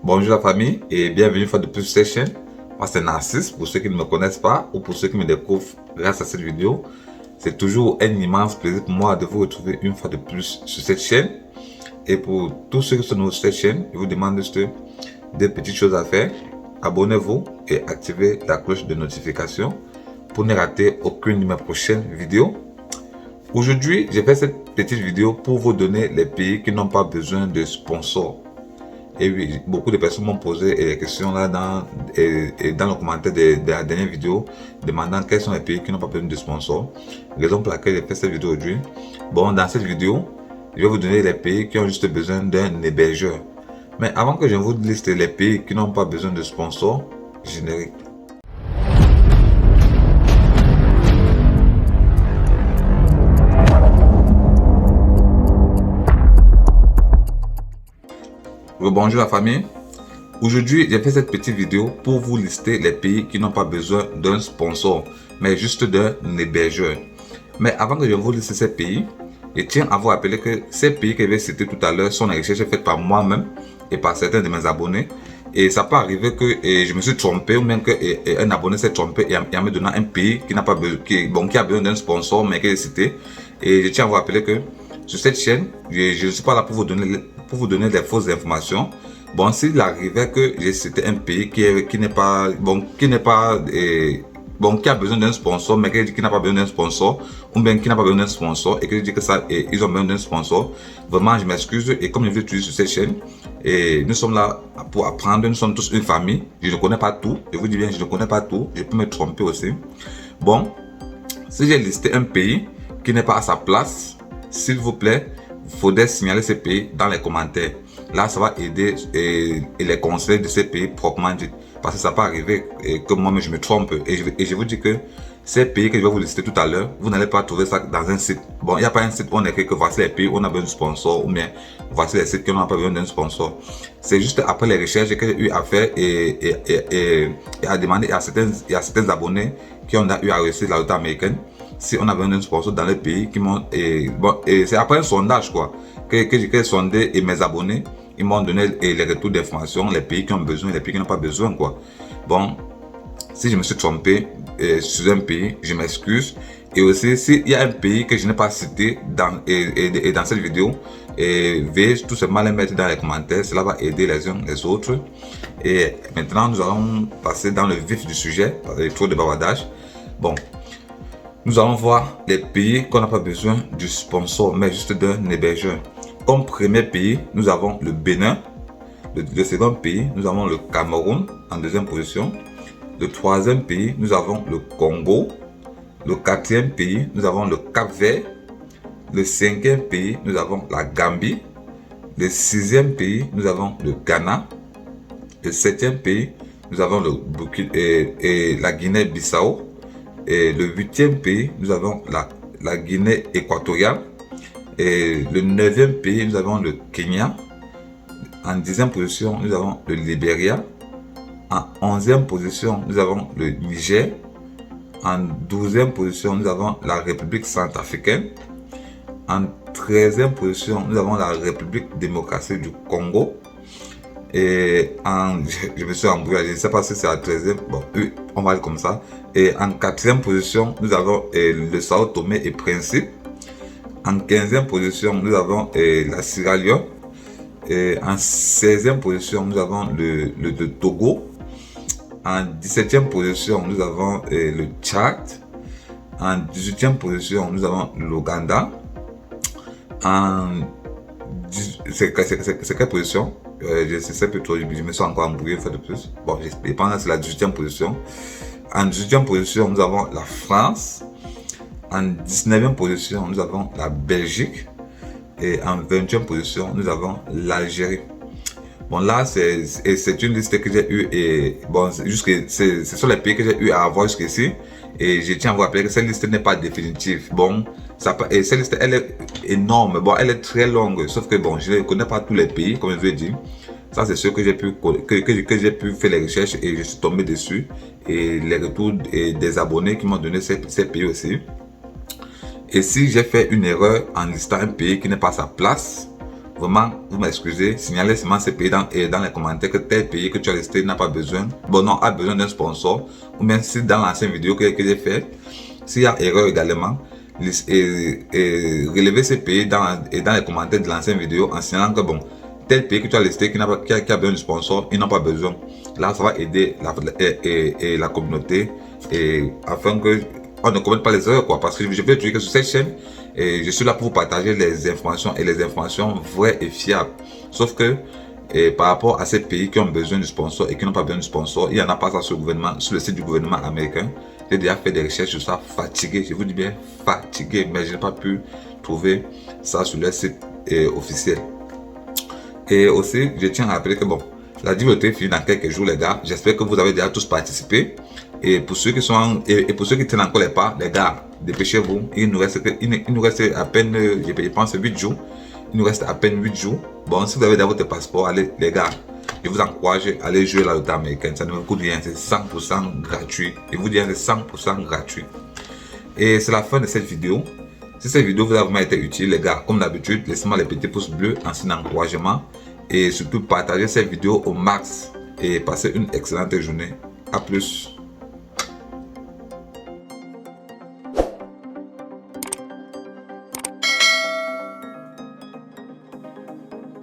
Bonjour la famille et bienvenue une fois de plus sur cette chaîne. Moi c'est Narcisse pour ceux qui ne me connaissent pas ou pour ceux qui me découvrent grâce à cette vidéo. C'est toujours un immense plaisir pour moi de vous retrouver une fois de plus sur cette chaîne. Et pour tous ceux qui sont nouveaux sur cette chaîne, je vous demande juste deux petites choses à faire. Abonnez-vous et activez la cloche de notification pour ne rater aucune de mes prochaines vidéos. Aujourd'hui, j'ai fait cette petite vidéo pour vous donner les pays qui n'ont pas besoin de sponsors. Et oui, beaucoup de personnes m'ont posé des questions là dans le commentaire de la dernière vidéo, demandant quels sont les pays qui n'ont pas besoin de sponsors. Raison pour laquelle j'ai fait cette vidéo aujourd'hui. Bon, dans cette vidéo, je vais vous donner les pays qui ont juste besoin d'un hébergeur. Mais avant que je vous liste les pays qui n'ont pas besoin de sponsors, générique. Bonjour la famille. Aujourd'hui, j'ai fait cette petite vidéo pour vous lister les pays qui n'ont pas besoin d'un sponsor, mais juste d'un hébergeur. Mais avant que je vous liste ces pays, je tiens à vous rappeler que ces pays que je vais citer tout à l'heure sont des recherches faites par moi-même et par certains de mes abonnés. Et ça peut arriver que je me suis trompé ou même qu'un abonné s'est trompé et en me donnant un pays qui n'a pas besoin, qui a besoin d'un sponsor, mais que j'ai cité. Et je tiens à vous rappeler que sur cette chaîne, je ne suis pas là pour vous donner des fausses informations. Bon, s'il arrivait que j'ai cité un pays qui a besoin d'un sponsor, mais qui n'a pas besoin d'un sponsor, ou bien qui n'a pas besoin d'un sponsor, et que je dis que ça, ils ont besoin d'un sponsor, vraiment, je m'excuse. Et comme je vous dis sur cette chaîne, et nous sommes là pour apprendre, nous sommes tous une famille. Je ne connais pas tout, je vous dis bien, je ne connais pas tout, je peux me tromper aussi. Bon, si j'ai listé un pays qui n'est pas à sa place, s'il vous plaît, il faudrait signaler ce pays dans les commentaires. Là, ça va aider et les conseils de ces pays proprement dit. Parce que ça peut arriver que moi-même je me trompe. Et je vous dis que ces pays que je vais vous lister tout à l'heure, vous n'allez pas trouver ça dans un site. Bon, il n'y a pas un site où on écrit que voici les pays où on a besoin de sponsor ou bien voici les sites qui n'ont pas besoin d'un sponsor. C'est juste après les recherches que j'ai eu à faire et à demander à certains abonnés qui ont eu à réussir la route américaine si on a besoin d'un sponsor dans les pays qui m'ont. Et c'est après un sondage quoi que j'ai sondé et mes abonnés. Ils m'ont donné les retours d'informations, les pays qui ont besoin, les pays qui n'ont pas besoin, quoi. Bon, si je me suis trompé sur un pays, je m'excuse. Et aussi, s'il y a un pays que je n'ai pas cité dans cette vidéo, veuillez tout simplement les mettre dans les commentaires. Cela va aider les uns les autres. Et maintenant, nous allons passer dans le vif du sujet, trop de bavardage. Bon, nous allons voir les pays qu'on n'a pas besoin du sponsor, mais juste d'un hébergeur. Comme premier pays, nous avons le Bénin. Le second pays, nous avons le Cameroun en deuxième position. Le troisième pays, nous avons le Congo. Le quatrième pays, nous avons le Cap-Vert. Le cinquième pays, nous avons la Gambie. Le sixième pays, nous avons le Ghana. Le septième pays, nous avons la Guinée-Bissau. Et le huitième pays, nous avons la Guinée équatoriale. Et le 9e pays, nous avons le Kenya. En 10e position, nous avons le Libéria. En 11e position, nous avons le Niger. En 12e position, nous avons la République centrafricaine. En 13e position, nous avons la République démocratique du Congo. Et je me suis embrouillé, je ne sais pas si c'est la 13e, bon, on va aller comme ça. Et en 4e position, nous avons le Sao Tomé et Principe. En 15e position, nous avons la Sierra Leone. Et en 16e position, nous avons le Togo. En 17e position, nous avons le Tchad. En 18e position, nous avons l'Ouganda. C'est quelle position? Je ne sais plus trop, je me suis encore embrouillé une fois de plus. Bon, je pense que c'est la 18e position. En 18e position, nous avons la France. En 19e position, nous avons la Belgique. Et en 20e position, nous avons l'Algérie. Bon, là, c'est une liste que j'ai eue. Et bon, ce sont les pays que j'ai eu à avoir jusqu'ici. Et je tiens à vous rappeler que cette liste n'est pas définitive. Bon, cette liste, elle est énorme. Bon, elle est très longue. Sauf que bon, je ne connais pas tous les pays, comme je vous ai dit. Ça, c'est ce que j'ai pu faire les recherches et je suis tombé dessus. Et les retours des abonnés qui m'ont donné ces pays aussi. Et si j'ai fait une erreur en listant un pays qui n'est pas à sa place, vraiment, vous m'excusez, signalez seulement ces pays dans les commentaires que tel pays que tu as listé n'a pas besoin, a besoin d'un sponsor, ou bien si dans l'ancienne vidéo que j'ai fait, s'il y a erreur également, relevez ces pays dans les commentaires de l'ancienne vidéo en signalant que bon, tel pays que tu as listé qui a besoin de sponsor, ils n'ont pas besoin. Là, ça va aider la communauté afin que on ne commette pas les erreurs, quoi. Parce que je veux dire que sur cette chaîne, je suis là pour vous partager les informations et les informations vraies et fiables. Sauf que par rapport à ces pays qui ont besoin de sponsor et qui n'ont pas besoin de sponsor, il n'y en a pas ça sur le site du gouvernement américain. J'ai déjà fait des recherches sur ça, fatigué, je vous dis bien fatigué, mais je n'ai pas pu trouver ça sur le site officiel. Et aussi, je tiens à rappeler que bon, la diversité finit dans quelques jours, les gars. J'espère que vous avez déjà tous participé. Et pour ceux qui sont et pour ceux qui tiennent encore les pas, les gars, dépêchez-vous. Il nous reste à peine, je pense, 8 jours. Il nous reste à peine 8 jours. Bon, si vous avez déjà votre passeport, allez, les gars, je vous encourage à aller jouer la loterie américaine. Ça ne me coûte rien, c'est 100% gratuit. Je vous dis, c'est 100% gratuit. Et c'est la fin de cette vidéo. Si cette vidéo vous a vraiment été utile, les gars, comme d'habitude, laissez-moi les petits pouces bleus en signe d'encouragement. Et surtout, partagez cette vidéo au max. Et passez une excellente journée. A plus.